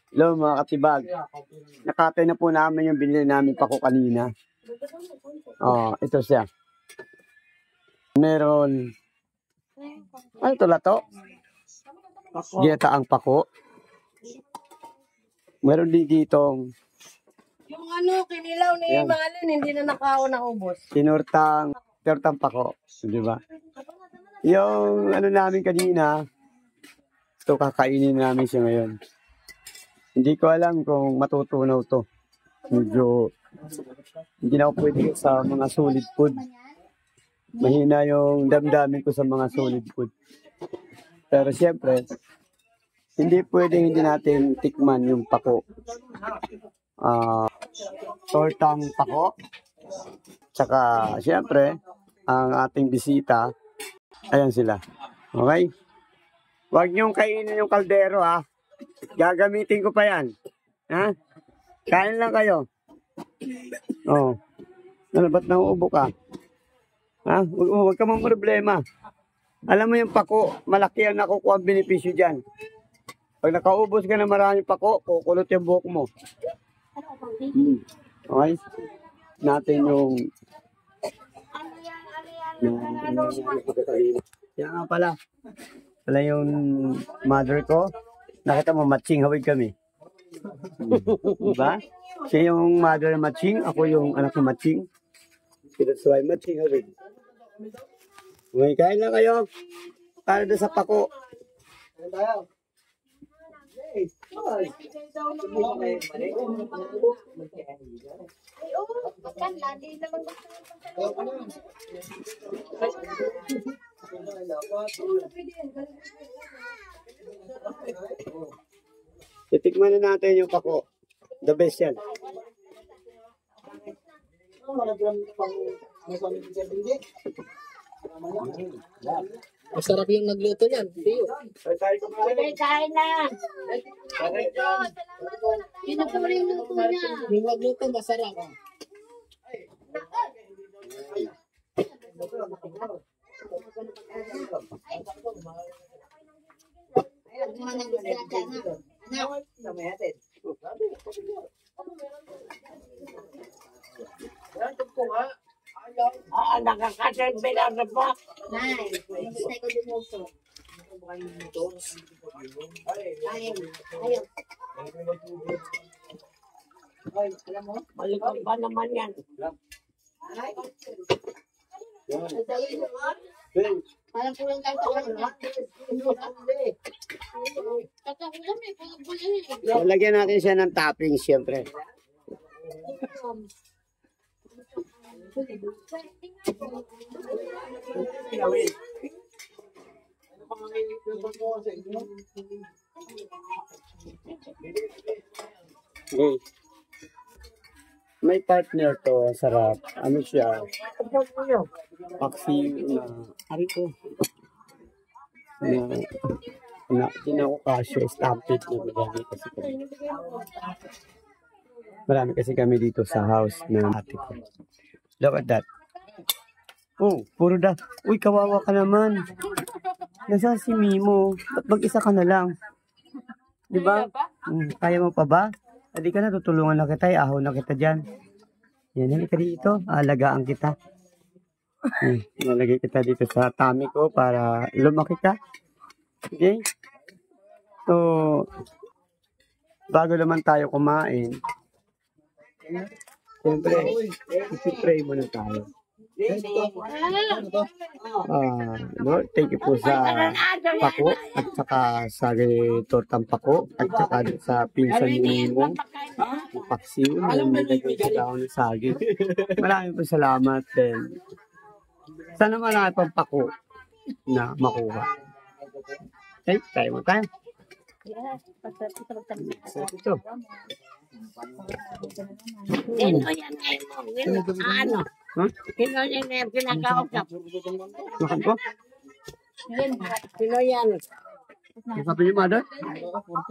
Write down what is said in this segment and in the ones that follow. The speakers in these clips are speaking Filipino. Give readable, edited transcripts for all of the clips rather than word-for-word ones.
Hello mga katibag. Nakatay na po namin yung binili namin pako kanina. Oh, ito siya. Meron. Ano ito lato? Geta ang pako. Meron din ditong. Yung ano, kinilaw ni Malin, hindi na nakaubos. Tinurtang pako. Di ba? Yung ano namin kanina, ito kakainin namin siya ngayon. Hindi ko alam kung matutunaw to. Medyo hindi na ako pwede sa mga solid food. Mahina yung damdamin ko sa mga solid food. Pero siyempre, hindi pwedeng hindi natin tikman yung pako. Tortang pako. Tsaka siyempre, ang ating bisita, ayan sila. Okay? Huwag niyong kainin yung kaldero ha. Gagamitin ko pa yan. Ha? Kain lang kayo. Oh. Ano, ba't nauubo ka? Ha? Huwag ka mong problema. Alam mo yung pako, malaki ang nakukuha ang benepisyo dyan. Pag nakaubos ka na maraming pako, kukulot yung buhok mo. Okay? Natin yung... Yan nga pala. Pala yung mother ko. Nakita mo, matching hawig kami. Diba? Siya yung mother na matching, ako yung anak na matching. That's why matching hawig. Okay, kain lang kayo. Para doon sa pako. Titikman na natin yung pako. The best yan. Masarap yung nagluto niyan, Tiyo. Kain na. Pinagkawala yung luto niya. Yung nagluto, masarap. Nakakasal bilang na po. Nay, gusto ko dumuso. Ayaw. Alam mo? Malikot ba naman yan? Parang pulang tayo sa kanya. Lagyan natin siya ng toppings, siyempre. Okay. May partner to, sarap. Ano siya? Paksi na, ari ko. Hindi ako kasya, stampede na marami kasi kami. Marami kasi kami dito sa house ng ate ko. Look at that. Oh, puro da. Uy, kawawa ka naman. Nasa si Mimo. Ba't mag-isa ka na lang? Diba? Kaya mo pa ba? Hindi ka na, tutulungan na kita. Ahaw na kita dyan. Yan, halika dito. Alagaan kita. Nalagay kita dito sa tummy ko para lumaki ka. Okay? So, bago naman tayo kumain, siyempre, isi-pray muna tayo. Lord, thank you po sa pako at saka sa tortang pako at saka sa pinsan ni mo paksiw na nilagay sa daon ng saging. Maraming po salamat din. Sana marami pang pako na makuha. Okay, tayo mo tayo. Ito. Sino yan ngayon mo? Ano? Sino yan ngayon pinakausap? Makan ko? Sino yan? Sabi niyo, mother?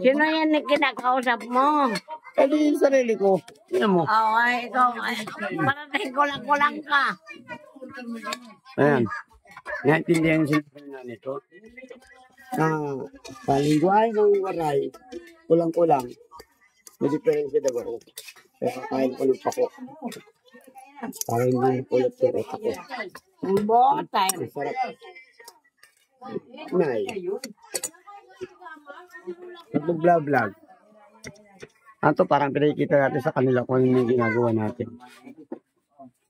Sino yan na kinakausap mo? Pwede yung sarili ko. Yan mo. Ay, ikaw. Parating kulang-kulang ka. Ayan. Naintindihan siya na nito. Palingguay ng waray, kulang-kulang. May diferensya daw ako. Kaya kakain ko ng pako. Para hindi pulot yung utak ko. Botay. Masarap. Nay. Nag-vlog. Ato parang pinakikita natin sa kanila kung ano yung ginagawa natin.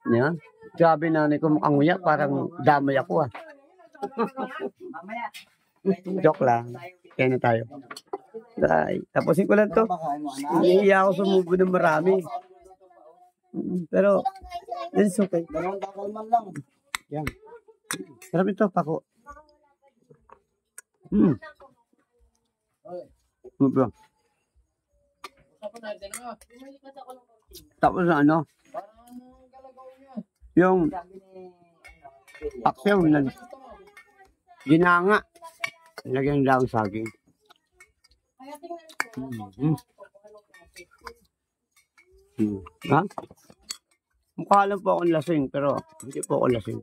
Yan. Grabe nanay ko mukhang nguya, parang damay ako ah. Joke lang. Kaya na tayo. Ay, tapusin ko lang to. Nahihiya ako sumubo ng marami. Pero, it's okay. Yan. Sarap ito, pako. Ba? Tapos ano? Yung aksyon na ginanga. Lagyan lang saging. Ha? Mukha lang po akong lasing, pero hindi po ako lasing.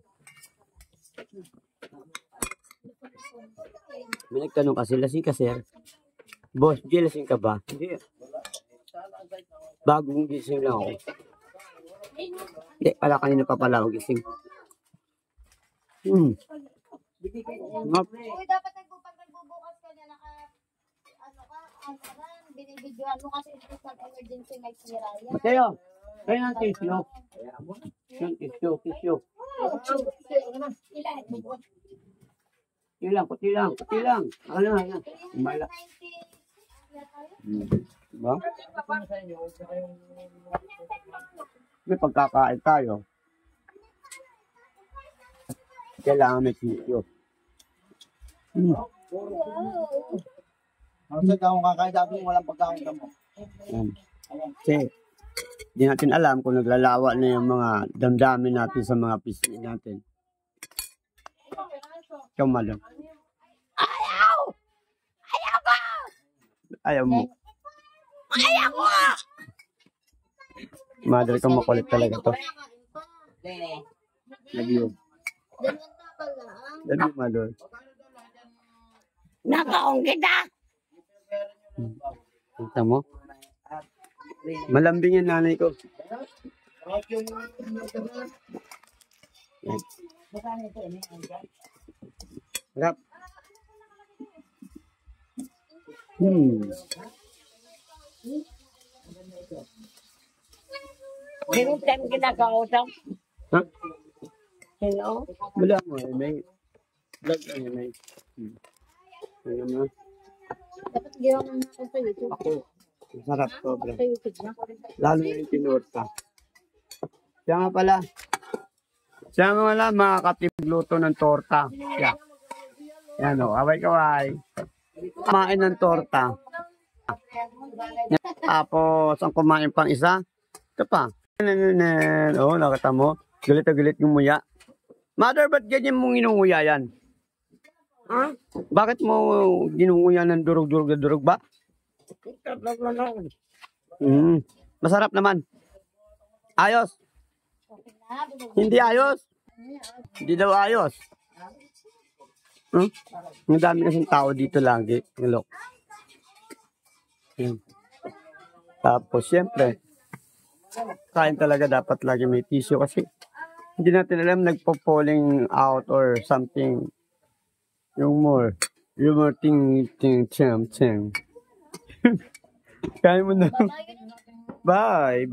May nagtanong kasi, lasing ka sir? Boss, di lasing ka ba? Hindi. Bagong gising lang ako. Hindi, pala kanina pa pala ako gising. Uy, dapat nagbubukas ka na binibidyoan mo kasi ito sa emergency may sira yan. Mateo, kayo ng tissue. Yung tissue. Kuti lang. Ano na? Umala. Diba? May pagkakain tayo. Kailangan may tissue. Kasi kung kakain dati walang pagkain ka mo. Kasi, di natin alam kung naglalawa na yung mga damdamin natin sa mga pisngi natin. Ikaw malo. Ayaw mo. Ayaw ko! Mother ko makulit talaga to. Love you. Love you, mother. Nakaong kita! Kita mo? Malambing yung nanay ko. Harap. Sino tayo kinakausap? Ha? Sino? Wala mo eh. May vlog eh. May. Ano mo? Dapat ginawa mo natin sa YouTube. Ako. Masarap sobra. Sa YouTube na. Lalo na yung tinorta. Siya nga pala. Siya nga pala makakatipluto ng torta. Siya. Yan o. Kaway. Kumain ng torta. Tapos ang kumain pang isa. Ito pa. Oo, nakita mo. Galit na galit yung muya. Mother, ba't ganyan mong inunguya yan? Ha? Bakit mo ginunguya ng durog ba? Masarap naman. Ayos. Hindi ayos. Hindi daw ayos. Ang dami kasing tao dito lagi. Look. Tapos, siyempre, kain talaga dapat lagi may tissue kasi hindi natin alam nagpo-falling out or something. Yung more ting. Kain mo na. Bye.